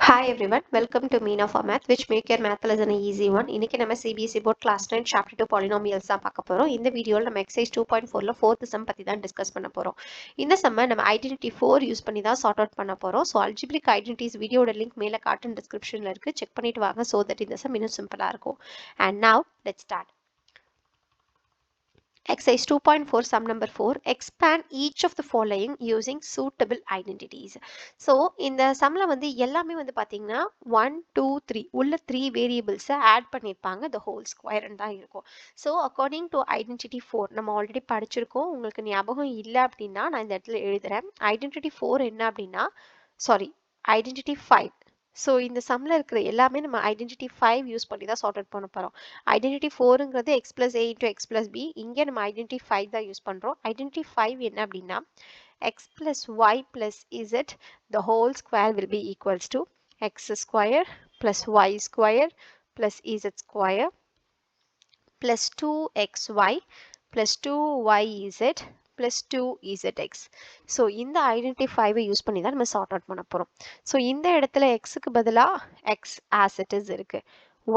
Hi everyone, welcome to Meena for Math, which make your math lesson an easy one. இன்னைக்கு நம்ம CBSE board class 9 chapter 2 polynomials தான் பார்க்க போறோம். இந்த வீடியோல நம்ம exercise 2.4ல fourth sum பத்தி தான் டிஸ்கஸ் பண்ண போறோம். இந்த சம்ம நம்ம identity 4 யூஸ் பண்ணி தான் சார்ட் அவுட் பண்ண போறோம். ஸோ algebraic identities வீடியோட லிங்க் மேல காட்டன் டிஸ்கிரிப்ஷன்ல இருக்கு, செக் பண்ணிட்டு வாங்க so that இந்த சம் இன்னும் சிம்பிளா இருக்கும். And now let's start. Exercise 2.4 sum number 4, expand each of the following using suitable identities. So இந்த sumல வந்து எல்லாமே வந்து பாத்தீங்கன்னா 1 2 3 உள்ள 3 variables ஆட் பண்ணிருப்பாங்க, the whole square தான் இருக்கும். So according to identity 4 நம்ம ஆல்ரெடி படிச்சிருக்கோம், உங்களுக்கு ஞாபகம் இல்லை அப்படின்னா நான் இந்த இடத்துல எழுதுறேன். identity 4 என்ன அப்படின்னா identity 5. ஸோ இந்த சம்மில் இருக்கிற எல்லாமே நம்ம ஐடென்டிட்டி 5 யூஸ் பண்ணி தான் சார்ட் அவுட் பண்ண போகிறோம். Identity 4ங்கிறது X plus A into X plus B, இங்கே நம்ம ஐடென்டிட்டி 5 தான் யூஸ் பண்ணுறோம். ஐடென்டிட்டி 5 என்ன அப்படின்னா x plus y plus z the whole square will be equals to x square plus y square plus z square plus 2xy plus 2yz plus 2zx. So இந்த identity 5 use பண்ணி தான் நம்ம sort out பண்ண போகிறோம். So இந்த இடத்துல எக்ஸுக்கு பதிலாக எக்ஸ் as it is இருக்கு,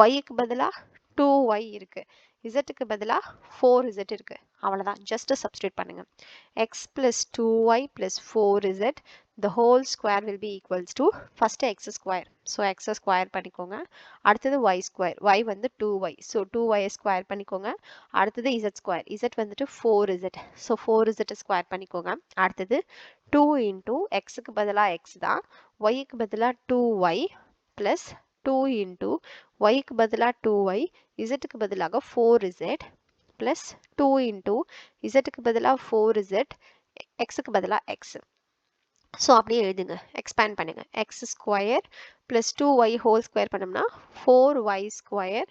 ஒய்க்கு பதிலாக 2y இருக்கு, இசட்டுக்கு பதிலாக 4z இருக்கு. அவ்வளோதான், ஜஸ்ட் சப்ஸ்டியூட் பண்ணுங்க. X plus 2y plus 4z the whole square will be equals to first x square. So x square பண்ணிக்கோங்க. அடுத்தது y square. y வந்து 2y. So 2y square பண்ணிக்கோங்க. அடுத்தது z square. z வந்துட்டு 4z. So 4z square பண்ணிக்கோங்க. அடுத்தது 2 into xக்கு பதிலா x தான், yக்கு பதிலா 2y plus 2 into yக்கு பதிலா 2y, zக்கு பதிலாக 4z plus 2 into zக்கு பதிலா 4z, xக்கு பதிலா x. ஸோ அப்படியே எழுதுங்க, எக்ஸ்பேண்ட் பண்ணுங்க. X square plus 2y whole square பண்ணோம்னா 4y ஸ்கொயர்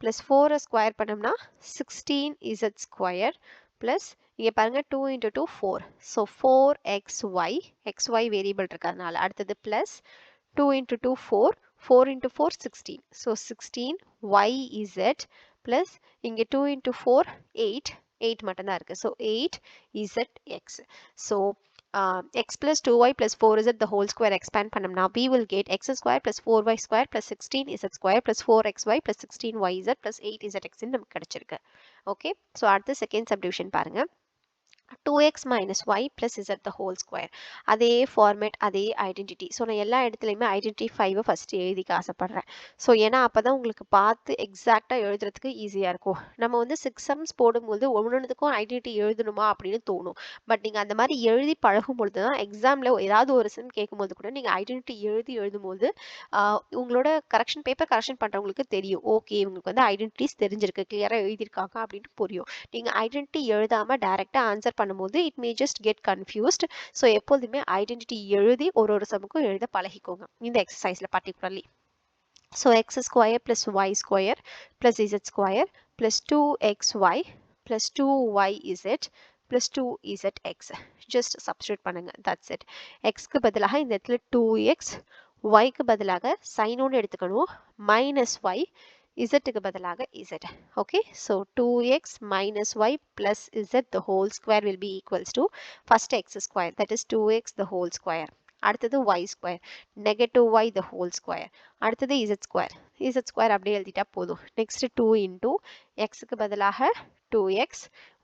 ப்ளஸ் 4 ஸ்கொயர் பண்ணோம்னா 16z ஸ்கொயர் ப்ளஸ் இங்கே பாருங்கள் 2 into 2 4. So 4xy, xy variable இருக்கிறதுனால. அடுத்தது plus 2 into 2 4, 4 into 4 16. So 16yz plus இங்கே 2 into 4 8, 8 மட்டும்தான் இருக்குது. So 8zx. So x plus 2y plus 4z the whole square expand பண்ணோம்னா we will get x square plus 4y square plus 16z square plus 4xy plus 16yz plus 8zx நமக்கு கிடைச்சிருக்கு. Okay, so அடுத்து second subdivision பாருங்க. 2x minus y plus z the whole square. அதே format, அதே identity. So நான் எல்லா இடத்துலையுமே identity 5 first எழுதிக்க ஆசைப்பட்றேன். ஸோ ஏன்னா அப்போ தான் உங்களுக்கு பார்த்து எக்ஸாக்டாக எழுதுறதுக்கு ஈஸியாக இருக்கும். நம்ம வந்து 6 சம்ஸ் போடும்போது ஒவ்வொன்றுத்துக்கும் ஐடென்டிட்டி எழுதணுமா அப்படின்னு தோணும். பட் நீங்கள் அந்த மாதிரி எழுதி பழகும் பொழுது தான் எக்ஸாமில் ஏதாவது ஒரு சம் கேட்கும்போது கூட நீங்கள் ஐடென்டிட்டி எழுதும்போது உங்களோட பேப்பர் கரெக்ஷன் பண்ணுறவங்களுக்கு தெரியும், ஓகே இவங்களுக்கு வந்து ஐடென்டிட்டிஸ் தெரிஞ்சிருக்கு, கிளியராக எழுதியிருக்காங்க அப்படின்னு புரியும். நீங்கள் ஐடென்டிட்டி எழுதாமல் டைரெக்டாக ஆன்சர் பண்ணும்போது it may just get confused. So எப்போதுமே ஐடென்டிட்டி எழுதி ஒரு சமுக்கும் எழுத பழகிக்கோங்க இந்த எக்ஸசைஸில் particularly. So x square plus y square plus z square plus 2xy plus 2yz plus 2zx. Just substitute பண்ணுங்க, தட்ஸ் இட். எக்ஸ்க்கு பதிலாக இந்த இடத்துல 2x, ஒய்க்கு பதிலாக சைனோன்னு எடுத்துக்கணும், மைனஸ் ஒய், zக்கு பதிலாக z. okay, so 2x minus y plus z the whole square will be equals to first x square, that is 2x the whole square. அடுத்தது y square, negative y the whole square. அடுத்தது z square, z square அப்படியே எழுதிட்டா போதும். next 2 into xக்கு பதிலாக 2x,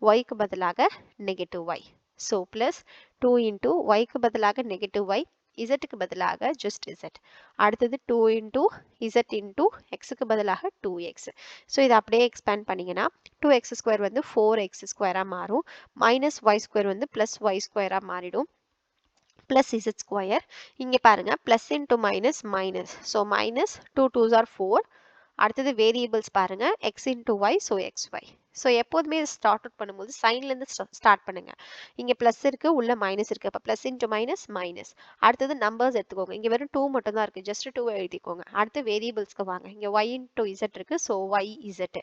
yக்கு பதிலாக negative y. so plus 2 into yக்கு பதிலாக negative y, zக்கு பதிலாக just z. அடுத்தது 2 into z into xக்கு பதிலாக 2x. ஸோ இதை அப்படியே எக்ஸ்பேண்ட் பண்ணிங்கன்னா 2x ஸ்கொயர் வந்து 4x ஸ்கொயராக மாறும், மைனஸ் y ஸ்கொயர் வந்து ப்ளஸ் y ஸ்கொயராக மாறிடும், ப்ளஸ் z ஸ்கொயர். இங்கே பாருங்கள், plus into minus minus, so minus 2 2s are 4. அடுத்தது வேரியபிள்ஸ் பாருங்கள், x into y, so xy. So எப்போதுமே ஸ்டார்ட் அவுட் பண்ணும்போது சைன்லேருந்து ஸ்டார்ட் பண்ணுங்க. இங்கே ப்ளஸ் இருக்குது, உள்ள மைனஸ் இருக்குது, அப்போ ப்ளஸ் இன்ட்டு மைனஸ் மைனஸ். அடுத்தது நம்பர்ஸ் எடுத்துக்கோங்க, இங்கே வெறும் 2 மட்டும் தான் இருக்குது, ஜஸ்ட் 2 எழுதிக்கோங்க. அடுத்து வேரியபிள்ஸ்க்கு வாங்க, இங்கே ஒய் இன்ட்டு இசட் இருக்குது, ஸோ ஒய் இசட்.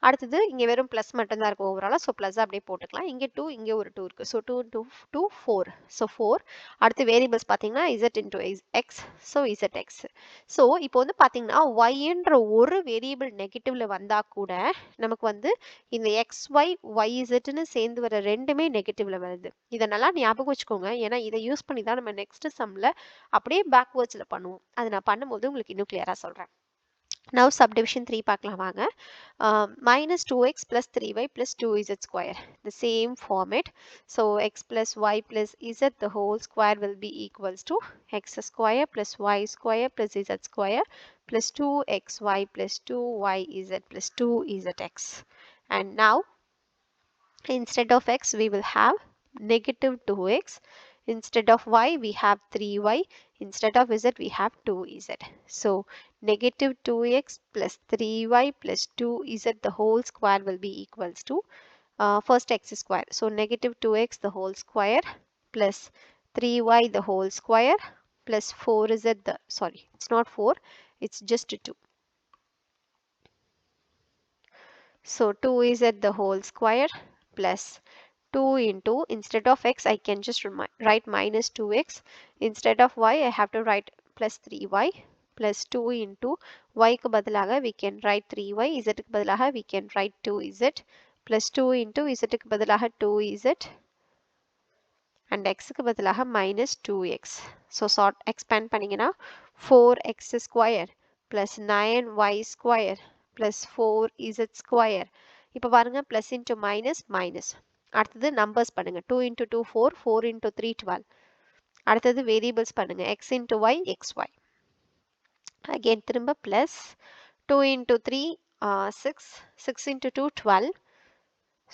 அடுத்தது இங்கே வெறும் ப்ளஸ் மட்டும் தான் இருக்குது ஓவராலாக, ஸோ ப்ளஸ் அப்படியே போட்டுக்கலாம். இங்கே 2, இங்கே ஒரு 2 இருக்குது, ஸோ 2 into 2 4, ஸோ 4. அடுத்து வேரியபிள்ஸ் பார்த்தீங்கன்னா Z into X, so Z X. So இப்போ வந்து பார்த்தீங்கன்னா ஒய்ன்ற ஒரு வேரியபிள் நெகட்டிவ்ல வந்தால் கூட நமக்கு வந்து இந்த xy yzன்னு சேர்ந்து வர ரெண்டுமே நெகட்டிவ்ல வருது. இதை நல்லா ஞாபகம் வச்சுக்கோங்க. ஏன்னா இதை யூஸ் பண்ணி தான் நம்ம நெக்ஸ்ட் சம்ல அப்படியே பேக்வேர்ட்ஸ்ல பண்ணுவோம். அது நான் பண்ணும்போது உங்களுக்கு இன்னும் கிளியரா சொல்றேன். Now subdivision 3 பார்க்கலாம் வாங்க. Minus 2x plus 3y plus 2z square. The same format. So x plus y plus z the whole square will be equals to x square plus y square plus z square plus 2xy plus 2yz plus 2zx. And now instead of x we will have negative 2x. Instead of y we have 3y. Instead of z we have 2z. So negative 2x plus 3y plus 2z the whole square will be equals to first x square. So negative 2x the whole square plus 3y the whole square plus 4z the, sorry, it's not 4, it's just 2. So 2z the whole square plus 2 into, instead of x I can just write minus 2x. Instead of y I have to write plus 3y plus 2 into y க்கு பதிலாக we can write 3y, z க்கு பதிலாக we can write 2z plus 2 into z க்கு பதிலாக 2z and x க்கு பதிலாக minus 2x. So sort expand பண்ணிங்கன்னா 4x square plus 9y square plus 4z square. இப்போ பாருங்க plus into minus minus. அடுத்தது numbers பண்ணுங்க. 2 into 2 4, 4 into 3 12. அடுத்தது variables பண்ணுங்க. x into y xy. Again திரும்ப plus 2 into 3 6, 6 into 2 12.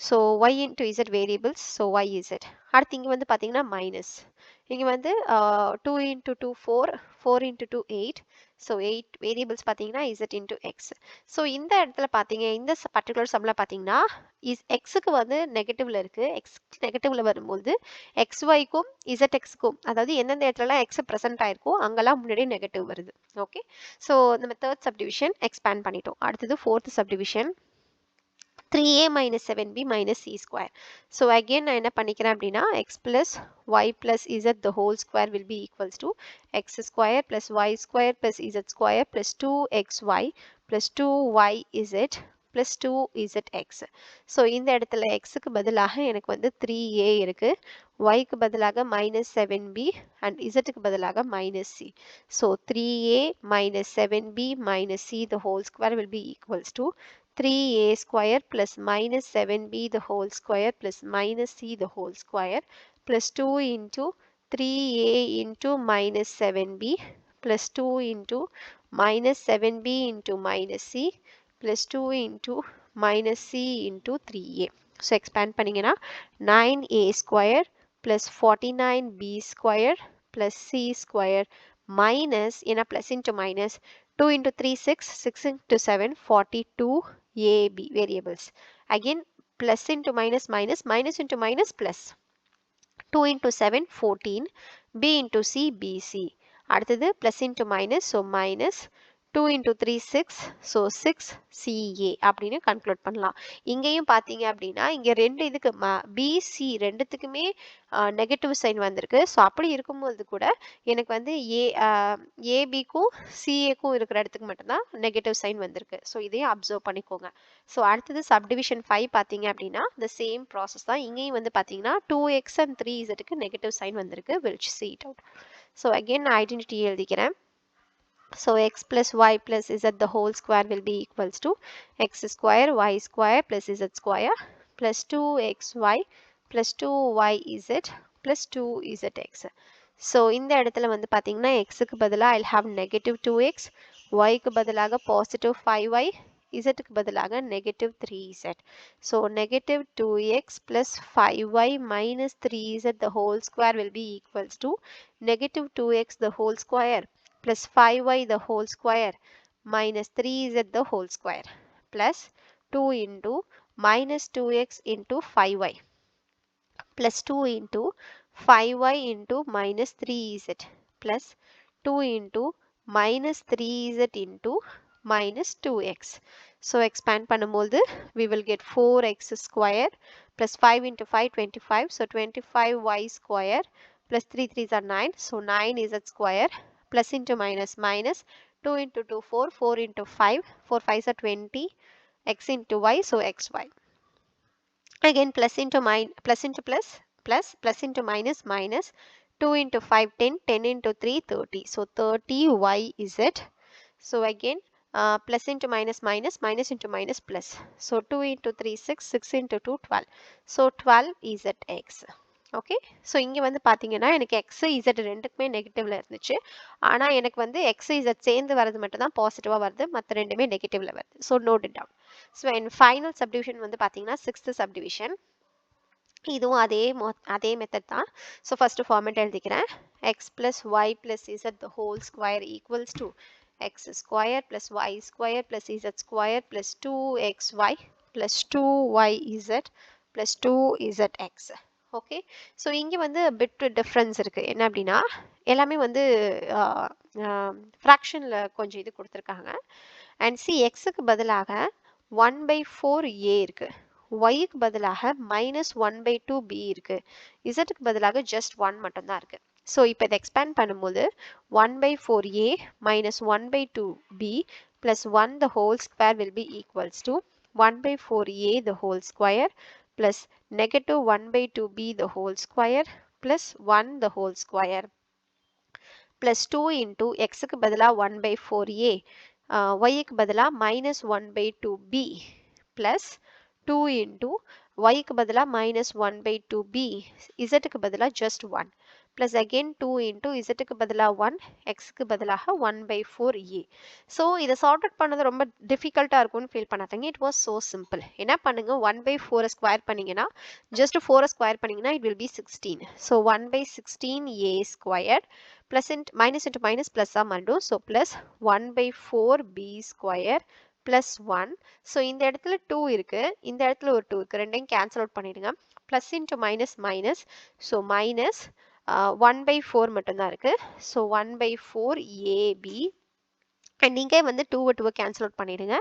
So y into z variables, so y z. அடுத்து இங்க வந்து பாத்தீங்கன்னா minus. இங்க வந்து 2 into 2 4, 4 into 2 8. So 8 variables பாத்தீங்கன்னா z into x. So இந்த இடத்துல பாத்தீங்க, இந்த particular sumல பாத்தீங்கன்னா xக்கு வந்து நெகட்டிவ்ல இருக்கு. x நெகட்டிவ்ல வரும்போது xyக்கும் zxக்கும், அதாவது எந்தெந்த இடத்துலலாம் x present ஆயிருக்கோ அங்கெல்லாம் முன்னாடி நெகட்டிவ் வருது. ஓகே, ஸோ நம்ம தேர்ட் சப்டிவிஷன் எக்ஸ்பேண்ட் பண்ணிட்டோம். அடுத்தது fourth subdivision 3a minus 7b minus c square. So again நான் என்ன பண்ணிக்கிறேன் அப்படின்னா x plus y plus z the whole square will be equals to x square plus y square plus z square plus 2xy plus 2yz plus 2zx. So இந்த இடத்துல xக்கு பதிலாக எனக்கு வந்து 3a இருக்கு, yக்கு பதிலாக minus 7b and zக்கு பதிலாக minus c. So 3a minus 7b minus c the whole square will be equals to 3a square plus minus 7b the whole square plus minus c the whole square plus 2 into 3a into minus 7b plus 2 into minus 7b into minus c plus 2 into minus c into 3a. So expand பண்ணிங்கன்னா 9a square plus 49b square plus c square minus, ஏன்னா plus into minus, 2 into 3 6, 6 into 7 42 a b variables. Again plus into minus minus, minus into minus plus. 2 into 7 14, b into c bc. அடுத்தது plus into minus, so minus 2 into 3 6, so 6 ca அப்படின்னு conclude பண்ணலாம். இங்கேயும் பார்த்தீங்க அப்படின்னா இங்கே ரெண்டு இதுக்கு bc ரெண்டுத்துக்குமே நெகட்டிவ் சைன் வந்திருக்கு. ஸோ அப்படி இருக்கும்போது கூட எனக்கு வந்து ஏபிக்கும் சிஏக்கும் இருக்கிற இடத்துக்கு மட்டும்தான் நெகட்டிவ் சைன் வந்திருக்கு. ஸோ இதையும் அப்சர்வ் பண்ணிக்கோங்க. ஸோ அடுத்தது சப்டிவிஷன் 5 பார்த்தீங்க அப்படின்னா இந்த சேம் ப்ராசஸ் தான். இங்கேயும் வந்து பார்த்தீங்கன்னா 2x and 3zக்கு நெகட்டிவ் சைன் வந்திருக்கு. Will see it out. So again நான் ஐடென்டிட்டி எழுதிக்கிறேன். So x plus y plus z the whole square will be equals to x square y square plus z square plus 2xy plus 2yz plus 2zx. So இந்த இடத்துல வந்து பார்த்தீங்கன்னா xக்கு பதிலாக I'll have negative 2x, yக்கு பதிலாக positive 5y, zக்கு பதிலாக negative 3z. So negative 2x plus 5y minus 3z the whole square will be equals to negative 2x the whole square plus 5y the whole square minus 3z the whole square plus 2 into minus 2x into 5y plus 2 into 5y into minus 3z plus 2 into minus 3z into minus 2x. So expand பண்ணும்போது we will get 4x square plus 5 into 5 25, so 25y square plus 3 3s are 9, so 9z square plus into minus minus 2 into 2 4, 4 into 5, 4 5s are 20, x into y, so xy. Again plus into plus into plus into minus 2 into 5 10 10 into 3 30. So 30 YZ. So again plus into minus into minus plus. So 2 into 3 6 into 2 12. So 12 ZX. Okay so இங்கே வந்து பார்த்தீங்கன்னா எனக்கு X Z ரெண்டுக்குமே நெகட்டிவ்ல இருந்துச்சு ஆனால் எனக்கு வந்து X Z சேர்ந்து வரது மட்டும் தான் பாசிட்டிவாக வருது மற்ற ரெண்டுமே நெகட்டிவ்ல வருது so note it down so என் ஃபைனல் சப்டிவிஷன் வந்து பார்த்தீங்கன்னா 6th சப்டிவிஷன் இதுவும் அதே மெத்தட் தான் ஸோ ஃபஸ்ட்டு ஃபார்மேட் எழுதிக்கிறேன் x plus y plus z the whole square equals to x square plus y square plus z square plus 2xy plus 2yz plus 2zx. Okay so இங்கே வந்து bit difference இருக்குது என்ன அப்படின்னா எல்லாமே வந்து ஃப்ராக்ஷனில் கொஞ்சம் இது கொடுத்துருக்காங்க அண்ட் சி எக்ஸுக்கு பதிலாக 1/4a இருக்குது ஒய்க்கு பதிலாக -1/2b இருக்குது இசட்டுக்கு பதிலாக ஜஸ்ட் 1 மட்டும்தான் இருக்குது ஸோ இப்போ இதை எக்ஸ்பேண்ட் பண்ணும்போது 1/4a minus 1/2b plus 1 the whole square will be equals to 1/4a the whole square plus negative 1/2b the whole square plus 1 the whole square plus 2 into xக்கு பதிலா 1/4a yக்கு பதிலா -1/2b plus 2 into yக்கு பதிலா -1/2b zக்கு பதிலா just 1 plus again 2 into zக்கு பதிலா 1 xக்கு பதிலாக 1/4a so இதை sort out பண்ணது ரொம்ப டிஃபிகல்ட்டாக இருக்கும்னு ஃபீல் பண்ணாதீங்க இட் வாஸ் ஸோ சிம்பிள் என்ன பண்ணுங்க 1/4 ஸ்கொயர் பண்ணிங்கன்னா ஜஸ்ட் 4 ஸ்கொயர் பண்ணிங்கன்னா it will be 16 so 1/16a square plus minus into minus ப்ளஸ்ஸாக மாறிடும் so plus 1/4b square plus 1 so இந்த இடத்துல 2 இருக்குது இந்த இடத்துல ஒரு 2 இருக்குது ரெண்டையும் கேன்சல் அவுட் பண்ணிடுங்க plus into minus so minus 1/4 மட்டும்தான் இருக்குது ஸோ 1/4ab அண்ட் இங்கே வந்து 2 கேன்சல் அவுட் பண்ணிடுங்க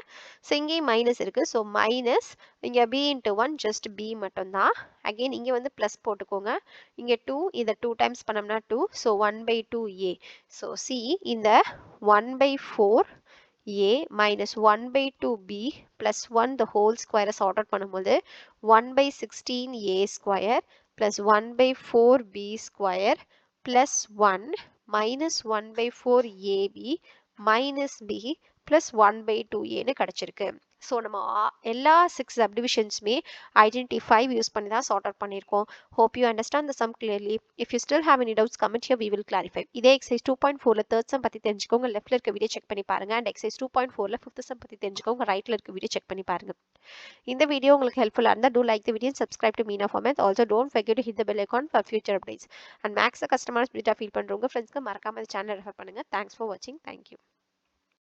ஸோ இங்கேயும் மைனஸ் இருக்குது ஸோ மைனஸ் இங்கே b இன்ட்டு 1 ஜஸ்ட் b மட்டும்தான் அகெயின் இங்கே வந்து ப்ளஸ் போட்டுக்கோங்க இங்கே 2 இதை 2 டைம்ஸ் பண்ணோம்னா 2 ஸோ 1/2a ஸோ சி இந்த 1/4a minus 1/2b plus 1 the whole square sort out பண்ணும்போது 1/16a square plus 1/4b square plus 1 minus 1/4ab minus b plus 1/2a கிடைச்சிருக்கு ஸோ நம்ம எல்லா 6 சப்டிவிஷன்ஸுமே ஐடென்டி 5 யூஸ் பண்ணி தான் சார்ட் அவுட் பண்ணியிருக்கோம் hope you understand the sum clearly if you still have any doubts comment here we will clarify இதே exercise 2.4ல third sum பற்றி தெரிஞ்சுக்கோங்க லெஃப்ட்ல இருக்க வீடியோ செக் பண்ணி பாருங்க அண்ட் எக்ஸைஸ் 2.4ல ஃபிஃப்த் சம் பற்றி தெரிஞ்சுக்கோங்க ரைட்ல இருக்க வீடியோ செக் பண்ணி பாருங்க இந்த வீடியோ உங்களுக்கு ஹெல்ப்ஃபுல்லாக இருந்தால் do like the video and subscribe to Meena Format. Also don't forget to hit the bell icon for future updates. And max customer ஸ்பிரிட்டா ஃபீல் பண்ணுறவங்க ஃப்ரெண்ட்ஸ்க்கு மறக்காம இந்த சேனல் ரெஃபர் பண்ணுங்க. தேங்க்ஸ் ஃபார் வாட்சிங். தேங்க்யூ.